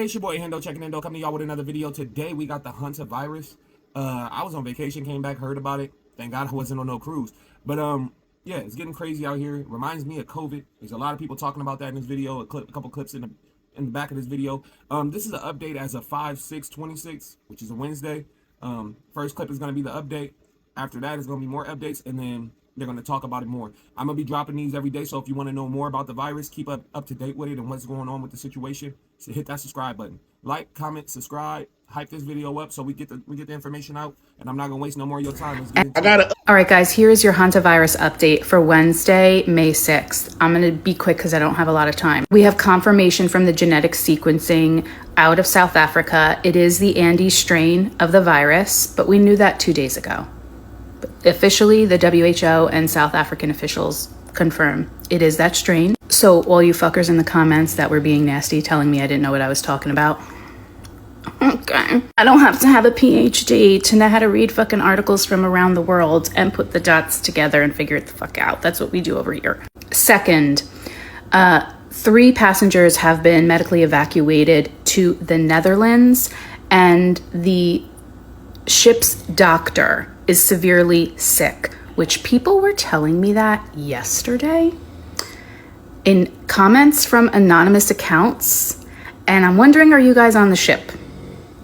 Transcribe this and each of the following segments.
Hey, it's your boy Hendo checking in, coming to y'all with another video. Today we got the Hantavirus. I was on vacation, came back, heard about it. Thank God I wasn't on no cruise. But yeah, it's getting crazy out here. It reminds me of COVID. There's a lot of people talking about that in this video. A couple clips in the back of this video. This is an update as of 5/6/26, which is a Wednesday. First clip is gonna be the update. After that, it's gonna be more updates, and then they're going to talk about it more. I'm going to be dropping these every day, so if you want to know more about the virus, keep up to date with it and what's going on with the situation, so hit that subscribe button. Like, comment, subscribe, hype this video up so we get the information out, and I'm not going to waste no more of your time. Let's get into it. All right, guys, here is your Hantavirus update for Wednesday, May 6th. I'm going to be quick because I don't have a lot of time. We have confirmation from the genetic sequencing out of South Africa. It is the Andes strain of the virus, but we knew that 2 days ago. Officially, the WHO and South African officials confirm it is that strain. So all you fuckers in the comments that were being nasty, telling me I didn't know what I was talking about. Okay. I don't have to have a PhD to know how to read fucking articles from around the world and put the dots together and figure it the fuck out. That's what we do over here. Second, 3 passengers have been medically evacuated to the Netherlands, and the ship's doctor is severely sick, which people were telling me that yesterday in comments from anonymous accounts. And I'm wondering, are you guys on the ship?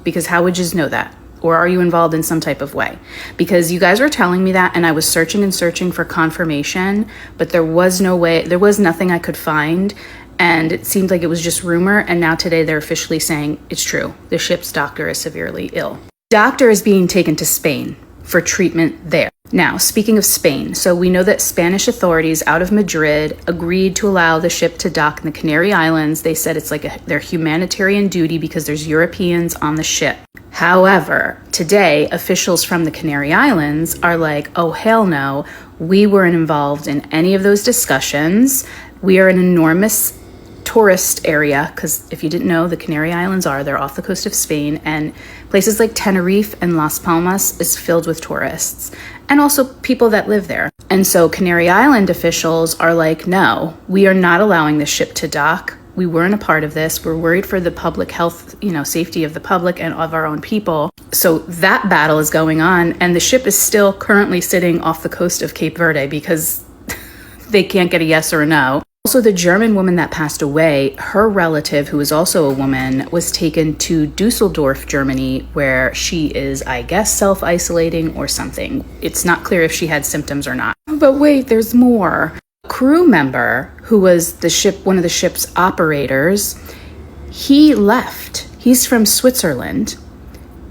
Because how would you know that? Or are you involved in some type of way? Because you guys were telling me that, and I was searching and searching for confirmation, but there was no way, there was nothing I could find. And it seemed like it was just rumor. And now today they're officially saying it's true. The ship's doctor is severely ill. Doctor is being taken to Spain for treatment there. Now, speaking of Spain, so we know that Spanish authorities out of Madrid agreed to allow the ship to dock in the Canary Islands. They said it's like their humanitarian duty because there's Europeans on the ship. However, today, officials from the Canary Islands are like, oh, hell no, we weren't involved in any of those discussions. We are an enormous tourist area, because if you didn't know, the Canary Islands they're off the coast of Spain, and places like Tenerife and Las Palmas is filled with tourists and also people that live there. And so Canary Island officials are like, no, we are not allowing the ship to dock. We weren't a part of this. We're worried for the public health, safety of the public and of our own people. So that battle is going on, and the ship is still currently sitting off the coast of Cape Verde because they can't get a yes or a no. Also, the German woman that passed away, her relative, who is also a woman, was taken to Dusseldorf, Germany, where she is, I guess, self-isolating or something. It's not clear if she had symptoms or not. But wait, there's more. A crew member who was one of the ship's operators, he left. He's from Switzerland.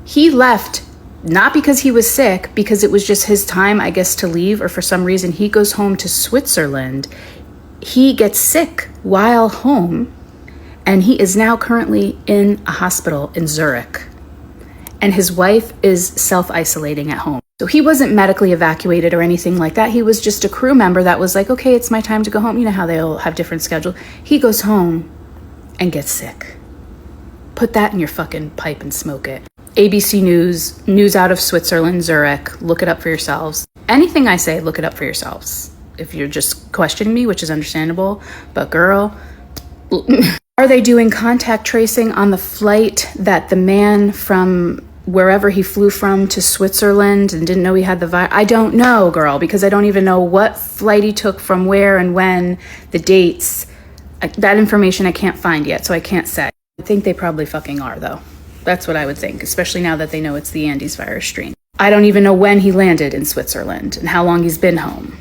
He left not because he was sick, because it was just his time, I guess, to leave, or for some reason he goes home to Switzerland. He gets sick while home, and he is now currently in a hospital in Zurich. And his wife is self-isolating at home. So he wasn't medically evacuated or anything like that. He was just a crew member that was like, okay, it's my time to go home. You know how they all have different schedules. He goes home and gets sick. Put that in your fucking pipe and smoke it. ABC News out of Switzerland, Zurich. Look it up for yourselves. Anything I say, look it up for yourselves. If you're just questioning me, which is understandable, but girl, are they doing contact tracing on the flight that the man from wherever he flew from to Switzerland and didn't know he had the virus? I don't know, girl, because I don't even know what flight he took from where and when, the dates. That information I can't find yet, so I can't say. I think they probably fucking are, though. That's what I would think, especially now that they know it's the Andes virus strain. I don't even know when he landed in Switzerland and how long he's been home.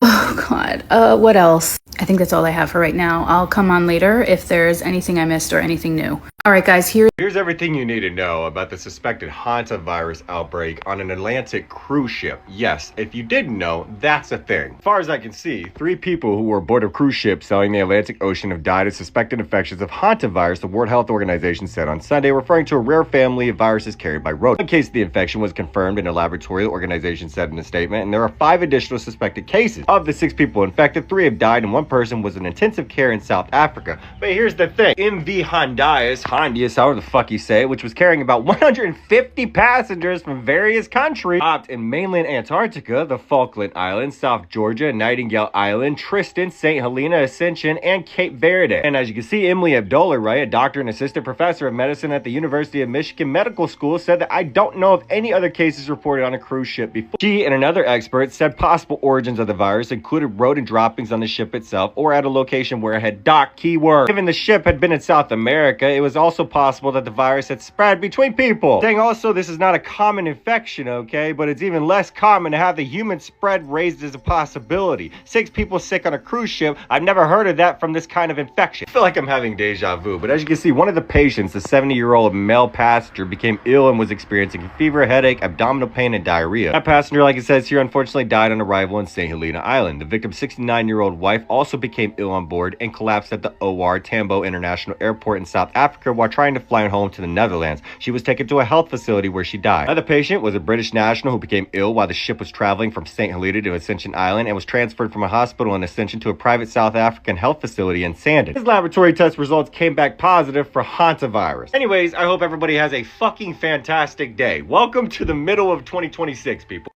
Oh, God. What else? I think that's all I have for right now. I'll come on later if there's anything I missed or anything new. All right, guys, Here's everything you need to know about the suspected Hantavirus outbreak on an Atlantic cruise ship. Yes, if you didn't know, that's a thing. As far as I can see, 3 people who were aboard a cruise ship sailing the Atlantic Ocean have died of suspected infections of Hantavirus, the World Health Organization said on Sunday, referring to a rare family of viruses carried by rodents. One case of the infection was confirmed in a laboratory, the organization said in a statement, and there are 5 additional suspected cases. Of the 6 people infected, 3 have died, and 1 person was in intensive care in South Africa. But here's the thing. In the Hantavirus Hantavirus, however the fuck you say it, which was carrying about 150 passengers from various countries, stopped in mainland Antarctica, the Falkland Islands, South Georgia, Nightingale Island, Tristan, St. Helena, Ascension, and Cape Verde. And as you can see, Emily Abdullah, right, a doctor and assistant professor of medicine at the University of Michigan Medical School, said that I don't know of any other cases reported on a cruise ship before. She and another expert said possible origins of the virus included rodent droppings on the ship itself or at a location where it had docked. Keyword. Given the ship had been in South America, it was also possible that the virus had spread between people. Saying also this is not a common infection, okay, but it's even less common to have the human spread raised as a possibility. 6 people sick on a cruise ship, I've never heard of that from this kind of infection. I feel like I'm having deja vu, but as you can see, one of the patients, the 70-year-old male passenger, became ill and was experiencing a fever, headache, abdominal pain, and diarrhea. That passenger, like it says here, unfortunately died on arrival in St. Helena Island. The victim's 69-year-old wife also became ill on board and collapsed at the OR Tambo International Airport in South Africa while trying to fly home to the Netherlands. She was taken to a health facility where she died. Another patient was a British national who became ill while the ship was traveling from St. Helena to Ascension Island and was transferred from a hospital in Ascension to a private South African health facility in Sandon. His laboratory test results came back positive for Hantavirus. Anyways, I hope everybody has a fucking fantastic day. Welcome to the middle of 2026, people.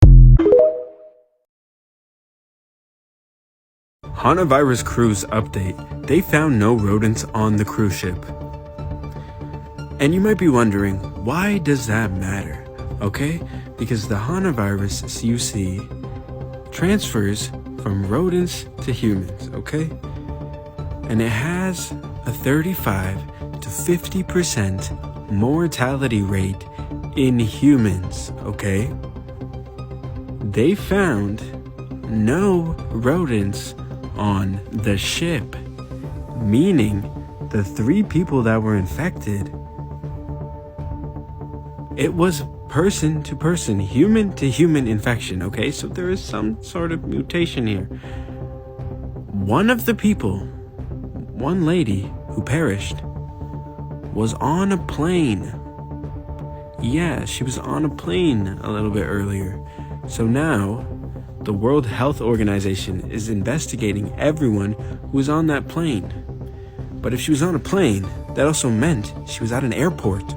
Hantavirus cruise update. They found no rodents on the cruise ship. And you might be wondering, why does that matter? Okay, because the Hantavirus CUC transfers from rodents to humans, okay? And it has a 35 to 50% mortality rate in humans, okay? They found no rodents on the ship, meaning the 3 people that were infected, it was person to person, human to human infection, okay? So there is some sort of mutation here. One of the people, one lady who perished, was on a plane. Yeah, she was on a plane a little bit earlier. So now the World Health Organization is investigating everyone who was on that plane. But if she was on a plane, that also meant she was at an airport.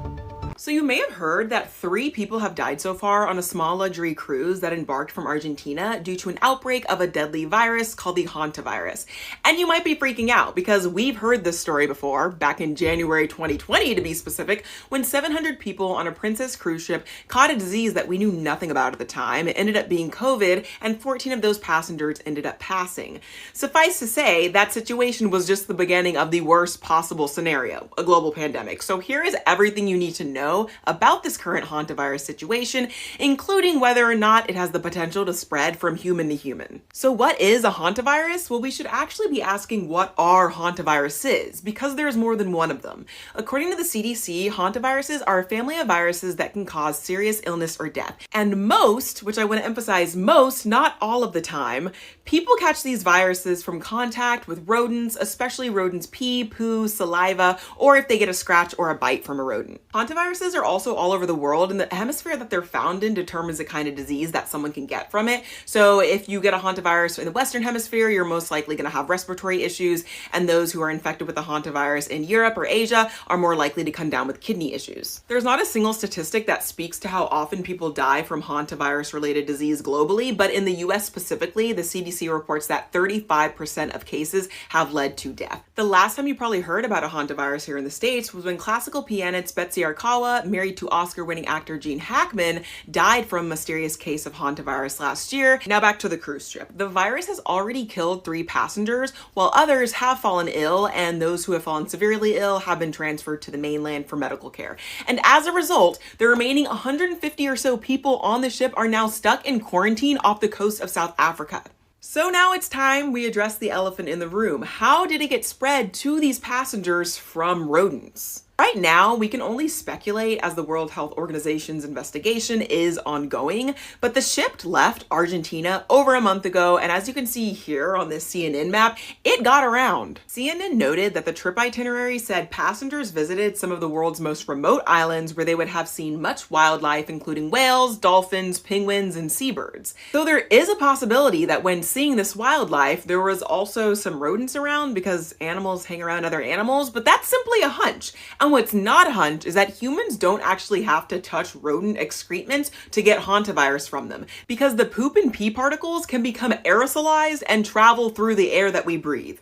So you may have heard that 3 people have died so far on a small luxury cruise that embarked from Argentina due to an outbreak of a deadly virus called the Hantavirus. And you might be freaking out because we've heard this story before, back in January 2020 to be specific, when 700 people on a Princess cruise ship caught a disease that we knew nothing about at the time. It ended up being COVID, and 14 of those passengers ended up passing. Suffice to say, that situation was just the beginning of the worst possible scenario, a global pandemic. So here is everything you need to know about this current hantavirus situation, including whether or not it has the potential to spread from human to human. So what is a hantavirus? Well, we should actually be asking what are hantaviruses, because there's more than one of them. According to the CDC, hantaviruses are a family of viruses that can cause serious illness or death. And most, which I want to emphasize most, not all of the time, people catch these viruses from contact with rodents, especially rodents' pee, poo, saliva, or if they get a scratch or a bite from a rodent. Hantaviruses are also all over the world, and the hemisphere that they're found in determines the kind of disease that someone can get from it. So if you get a hantavirus in the Western Hemisphere, you're most likely going to have respiratory issues, and those who are infected with the hantavirus in Europe or Asia are more likely to come down with kidney issues. There's not a single statistic that speaks to how often people die from hantavirus-related disease globally, but in the US specifically, the CDC reports that 35% of cases have led to death. The last time you probably heard about a hantavirus here in the States was when classical pianist Betsy Arkawa, married to Oscar-winning actor Gene Hackman, died from a mysterious case of hantavirus last year. Now back to the cruise ship. The virus has already killed 3 passengers, while others have fallen ill, and those who have fallen severely ill have been transferred to the mainland for medical care. And as a result, the remaining 150 or so people on the ship are now stuck in quarantine off the coast of South Africa. So now it's time we address the elephant in the room. How did it get spread to these passengers from rodents? Right now, we can only speculate as the World Health Organization's investigation is ongoing, but the ship left Argentina over a month ago, and as you can see here on this CNN map, it got around. CNN noted that the trip itinerary said passengers visited some of the world's most remote islands where they would have seen much wildlife, including whales, dolphins, penguins, and seabirds. So there is a possibility that when seeing this wildlife, there was also some rodents around because animals hang around other animals, but that's simply a hunch. And what's not a hunch is that humans don't actually have to touch rodent excrements to get hantavirus from them, because the poop and pee particles can become aerosolized and travel through the air that we breathe.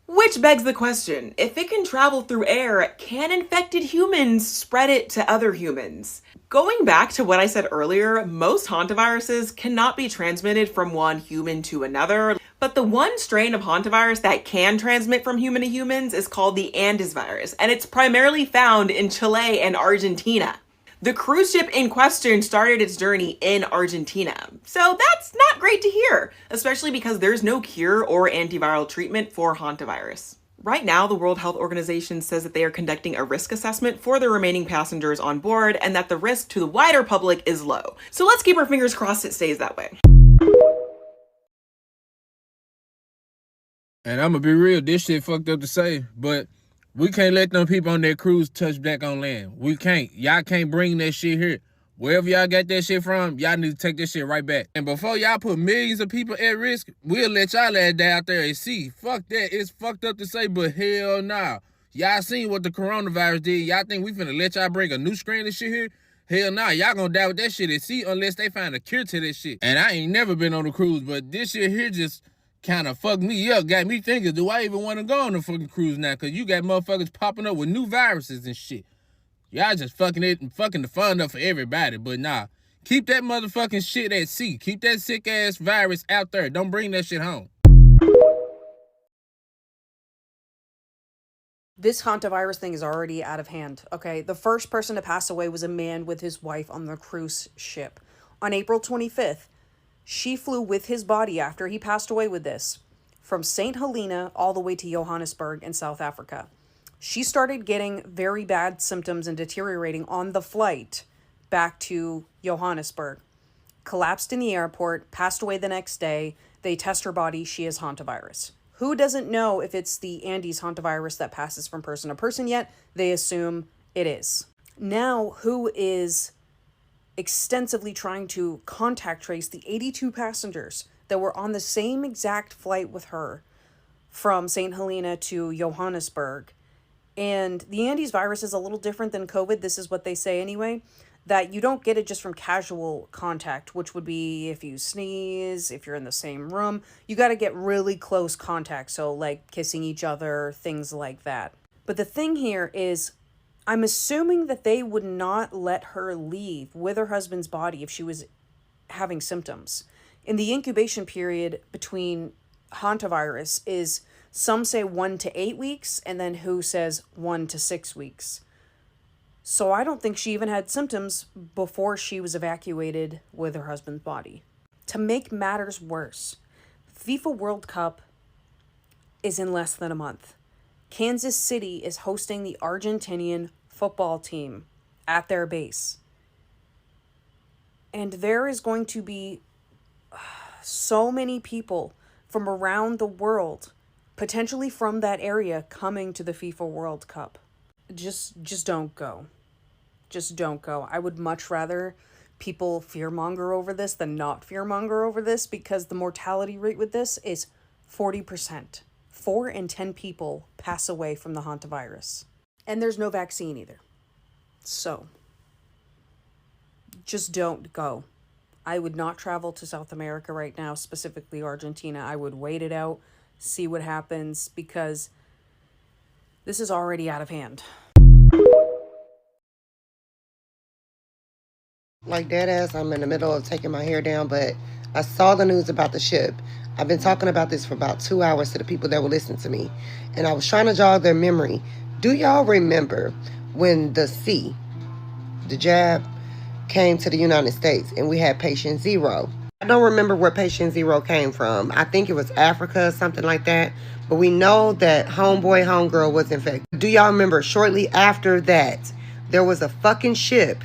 Which begs the question, if it can travel through air, can infected humans spread it to other humans? Going back to what I said earlier, most hantaviruses cannot be transmitted from one human to another, but the one strain of hantavirus that can transmit from human to humans is called the Andes virus, and it's primarily found in Chile and Argentina. The cruise ship in question started its journey in Argentina, so that's not great to hear, especially because there's no cure or antiviral treatment for hantavirus. Right now, the World Health Organization says that they are conducting a risk assessment for the remaining passengers on board and that the risk to the wider public is low. So let's keep our fingers crossed it stays that way. And I'm gonna be real, this shit fucked up to say, but we can't let them people on that cruise touch back on land. We can't. Y'all can't bring that shit here. Wherever y'all got that shit from, y'all need to take that shit right back. And before y'all put millions of people at risk, we'll let y'all ass die out there and see. Fuck that. It's fucked up to say, but hell nah. Y'all seen what the coronavirus did. Y'all think we finna let y'all bring a new strain of shit here? Hell nah. Y'all gonna die with that shit at sea unless they find a cure to this shit. And I ain't never been on a cruise, but this shit here just kind of fucked me up. Got me thinking, do I even want to go on a fucking cruise now? Because you got motherfuckers popping up with new viruses and shit. Y'all just fucking it and fucking the fun up for everybody. But nah, keep that motherfucking shit at sea. Keep that sick ass virus out there. Don't bring that shit home. This hantavirus thing is already out of hand, okay? The first person to pass away was a man with his wife on the cruise ship. On April 25th, she flew with his body after he passed away with this from St. Helena all the way to Johannesburg in South Africa. She started getting very bad symptoms and deteriorating on the flight back to Johannesburg. Collapsed in the airport, passed away the next day. They test her body, she has hantavirus. Who doesn't know if it's the Andes hantavirus that passes from person to person yet? They assume it is. Now, who is extensively trying to contact trace the 82 passengers that were on the same exact flight with her from St. Helena to Johannesburg? And the Andes virus is a little different than COVID. This is what they say anyway, that you don't get it just from casual contact, which would be if you sneeze, if you're in the same room. You got to get really close contact, so like kissing each other, things like that. But the thing here is, I'm assuming that they would not let her leave with her husband's body if she was having symptoms. In the incubation period between hantavirus is, some say 1 to 8 weeks, and then WHO says 1 to 6 weeks. So I don't think she even had symptoms before she was evacuated with her husband's body. To make matters worse, FIFA World Cup is in less than a month. Kansas City is hosting the Argentinian football team at their base. And there is going to be so many people from around the world, potentially from that area, coming to the FIFA World Cup. Just don't go. Just don't go. I would much rather people fearmonger over this than not fearmonger over this, because the mortality rate with this is 40%. 4 in 10 people pass away from the hantavirus. And there's no vaccine either. So, just don't go. I would not travel to South America right now, specifically Argentina. I would wait it out, see what happens, because this is already out of hand. Like dead ass, I'm in the middle of taking my hair down, but I saw the news about the ship. I've been talking about this for about 2 hours to the people that were listening to me, and I was trying to jog their memory. Do y'all remember when the jab, came to the United States and we had patient 0? I don't remember where patient 0 came from. I think it was Africa or something like that. But we know that homegirl was infected. Do y'all remember shortly after that, there was a fucking ship.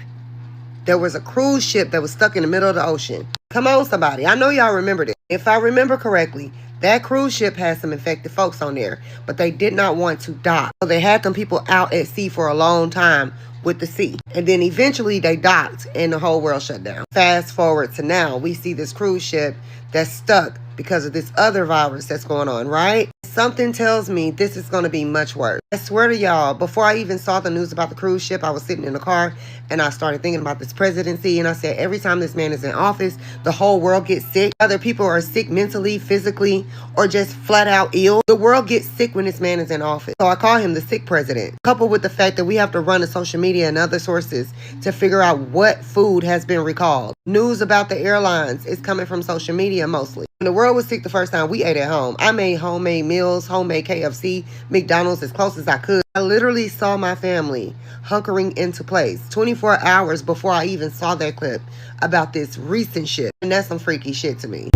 There was a cruise ship that was stuck in the middle of the ocean. Come on, somebody. I know y'all remember this. If I remember correctly, that cruise ship had some infected folks on there, but they did not want to dock. So they had them people out at sea for a long time with the sea. And then eventually they docked and the whole world shut down. Fast forward to now, we see this cruise ship that's stuck because of this other virus that's going on, right? Something tells me this is going to be much worse. I swear to y'all, before I even saw the news about the cruise ship, I was sitting in the car and I started thinking about this presidency. And I said, every time this man is in office, the whole world gets sick. Other people are sick mentally, physically, or just flat out ill. The world gets sick when this man is in office. So I call him the sick president. Coupled with the fact that we have to run to social media and other sources to figure out what food has been recalled. News about the airlines is coming from social media mostly. When the world was sick the first time, we ate at home. I made homemade meals, homemade KFC, McDonald's as close as I could. I literally saw my family hunkering into place 24 hours before I even saw that clip about this recent shit. And that's some freaky shit to me.